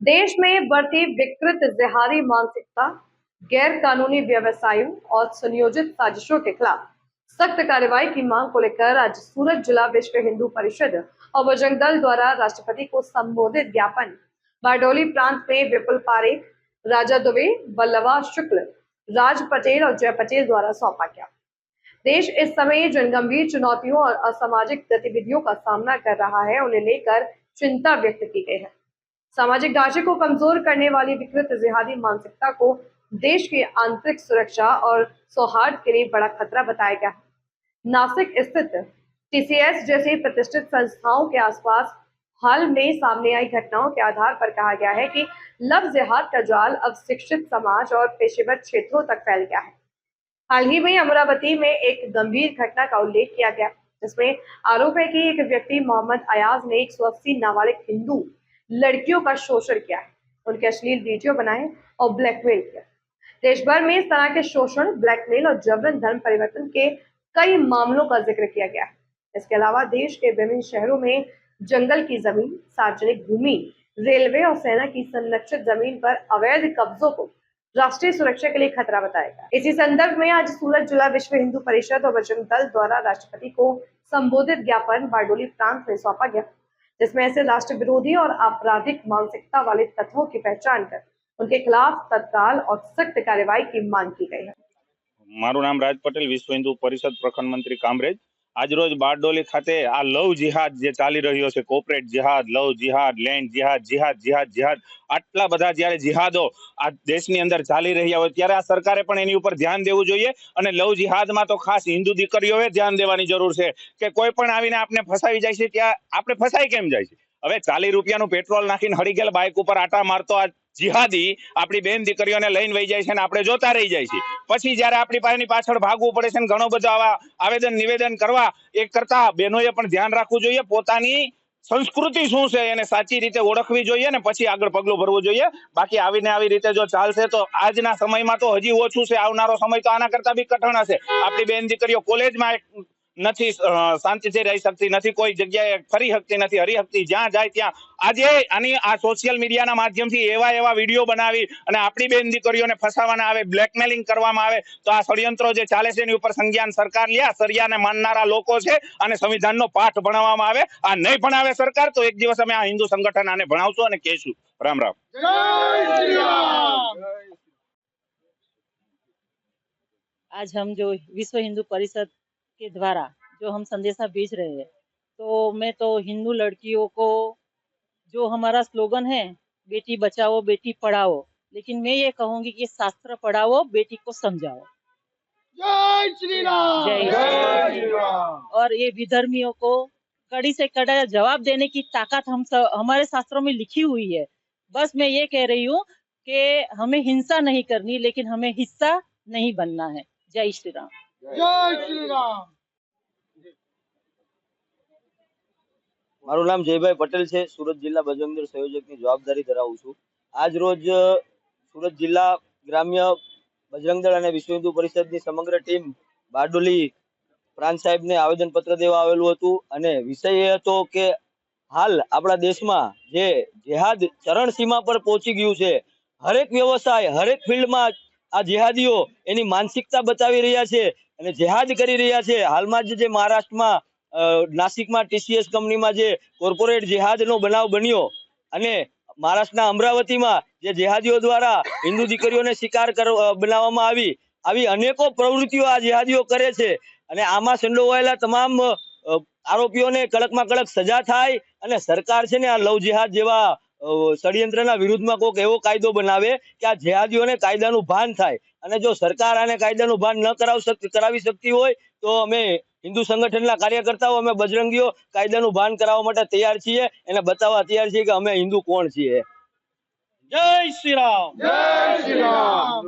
देश में बढ़ती विकृत जिहादी मानसिकता, गैर कानूनी व्यवसायों और सुनियोजित साजिशों के खिलाफ सख्त कार्रवाई की मांग को लेकर आज सूरत जिला विश्व हिंदू परिषद और बजरंग दल द्वारा राष्ट्रपति को संबोधित ज्ञापन बारडोली प्रांत में विपुल पारेख, राजा दुबे, बल्लवा शुक्ल, राज पटेल और जय पटेल द्वारा सौंपा गया। देश इस समय जिन गंभीर चुनौतियों और असामाजिक गतिविधियों का सामना कर रहा है, उन्हें लेकर चिंता व्यक्त की गई है। सामाजिक ढांचे को कमजोर करने वाली विकृत जिहादी मानसिकता को देश की आंतरिक सुरक्षा और सौहार्द के लिए बड़ा खतरा बताया गया है। नासिक स्थित टीसीएस जैसी प्रतिष्ठित संस्थाओं के आसपास हाल में सामने आई घटनाओं के आधार पर कहा गया है कि लव जिहाद का जाल अब शिक्षित समाज और पेशेवर क्षेत्रों तक फैल गया है। हाल ही में अमरावती में एक गंभीर घटना का उल्लेख किया गया, जिसमें आरोप है कि एक व्यक्ति मोहम्मद अयाज ने 180 नाबालिग हिंदू लड़कियों का शोषण किया है, उनके अश्लील वीडियो बनाए और ब्लैकमेल किया। देश भर में इस तरह के शोषण, ब्लैकमेल और जबरन धर्म परिवर्तन के कई मामलों का जिक्र किया गया है। इसके अलावा देश के विभिन्न शहरों में जंगल की जमीन, सार्वजनिक भूमि, रेलवे और सेना की संरक्षित जमीन पर अवैध कब्जों को राष्ट्रीय सुरक्षा के लिए खतरा बताएगा। इसी संदर्भ में आज सूरत जिला विश्व हिंदू परिषद और बजरंग दल द्वारा राष्ट्रपति को संबोधित ज्ञापन बारडोली प्रांत में सौंपा गया, जिसमें ऐसे राष्ट्र विरोधी और आपराधिक मानसिकता वाले तत्वों की पहचान कर उनके खिलाफ तत्काल और सख्त कार्रवाई की मांग की गई है। मारू नाम राज पटेल, विश्व हिंदू परिषद प्रखंड मंत्री कामरेज। आज रोज बारडोली खाते आ लव जिहाद जे चाली रह्यो छे, कोऑपरेट जिहाद, लव जिहाद, लैंड जिहाद, जिहाद आटला बधा ज्यारे जिहादो आ देशनी अंदर चाली रह्या होय त्यारे आ सरकारे पण एनी उपर ध्यान देवुं जोईए। अने लव जिहादमां तो खास हिंदू दीकरीओए ध्यान देवानी जरूर छे के कोई पण आवीने आपने फसावी जाय छे त्यां आपणे फसाई केम जाय छे। हवे 40 રૂપિયાનું पेट्रोल नाखीने हળી गेल बाइक उपर आटा मारतो आ जिहादी आपणी बेन दीकरीओने लईने वही जाय छे ने आपणे जोता रही जाय छे। पछी ज्यारे आपणी पासेनी पाछळ भागવું પડે છે ને ઘણો બધો આવા આવેદन निवेदन करवा एक करता बहनोए पण ध्यान राखવું જોઈએ, પોતાની संस्कृति શું છે એને સાચી રીતે ઓળખવી જોઈએ ને પછી આગળ પગલું ભરવું જોઈએ। બાકી આવીને આવી રીતે જો ચાલશે તો આજના સમયમાં તો હજી ઓછું છે, આવનારો સમય તો આના કરતા બી કઠણ હશે। આપણી બેન દીકરીઓ કોલેજમાં નથી શાંતિથી રહી શકતી, નથી કોઈ જગ્યાએ ફરી શકતી, નથી હરી શકતી, જ્યાં જાય ત્યાં આજે આની આ સોશિયલ મીડિયાના માધ્યમથી એવા વિડીયો બનાવી અને આપણી બેન દીકરીઓને ફસાવવાના આવે, બ્લેકમેલિંગ કરવામાં આવે તો આ ષડયંત્રો જે ચાલે છે એની ઉપર સંજ્ઞાન સરકાર લે। આ સરિયાને માનનારા લોકો છે અને સંવિધાનનો પાઠ ભણાવવામાં આવે। આ નહીં ભણાવે સરકાર તો એક દિવસ અમે આ હિન્દુ સંગઠન આને ભણાવશું અને કહેશું। રામ રામ। आज हम जो विश्व हिंदू परिषद के द्वारा जो हम संदेशा भेज रहे हैं, तो मैं तो हिंदू लड़कियों को जो हमारा स्लोगन है बेटी बचाओ बेटी पढ़ाओ, लेकिन मैं ये कहूंगी कि शास्त्र पढ़ाओ बेटी को समझाओ। जय श्री राम, जय श्री राम। और ये विधर्मियों को कड़ी से कड़ा जवाब देने की ताकत हमारे शास्त्रों में लिखी हुई है। बस मैं ये कह रही हूँ कि हमें हिंसा नहीं करनी, लेकिन हमें हिस्सा नहीं बनना है। जय श्री राम, जय श्री राम। मारू नाम जयभाई पटेल है, सूरत जिला बजरंग दल संयोजक की जवाबदारी धरावुं छुं। आज रोज सूरत जिला ग्राम्य बजरंग दल और विश्व हिंदू परिषद की समग्र टीम बारडोली प्रांत साहेब ने आवेदन पत्र देवा आवेलुं हतुं अने विषय ए हतो के हाल आपणा देश में जे जिहाद चरण सीमा पर पहोंची गयुं छे। हरेक व्यवसाय हरेक फील्ड में आ जिहादीओ एनी मानसिकता बतावी रह्या छे अने जिहाद करी रह्या छे। हालमां जे महाराष्ट्र में नासिक में टीसीएस कंपनी में जे कोर्पोरेट जिहाद नो बनाव बन्यो अने महाराष्ट्र अमरावती में जे जिहादीओ द्वारा हिंदू दीकरीओने शिकार बनाववामां आवी अनेको प्रवृत्तिओ आ जिहादीओ करे छे अने आमां संडोवायेला तमाम आरोपीओने कड़कमां कड़क सजा थाय अने सरकार छे ने आ लव जिहाद जेवा षड्यंत्रना विरुद्धमां कोक एवो कायदो बनावे के आ जिहादीओने कायदानुं भान थाय। अने जो सरकार आने कायदानुं भान न करावी शकती होय तो अमे हिंदू संगठनना कार्यकर्ताओ अमे बजरंगीओ कायदानुं भान कराववा माटे तैयार छीए, एने बताववा तैयार छीए के अमे हिंदू कोण छीए। जय श्री राम, जय श्री राम।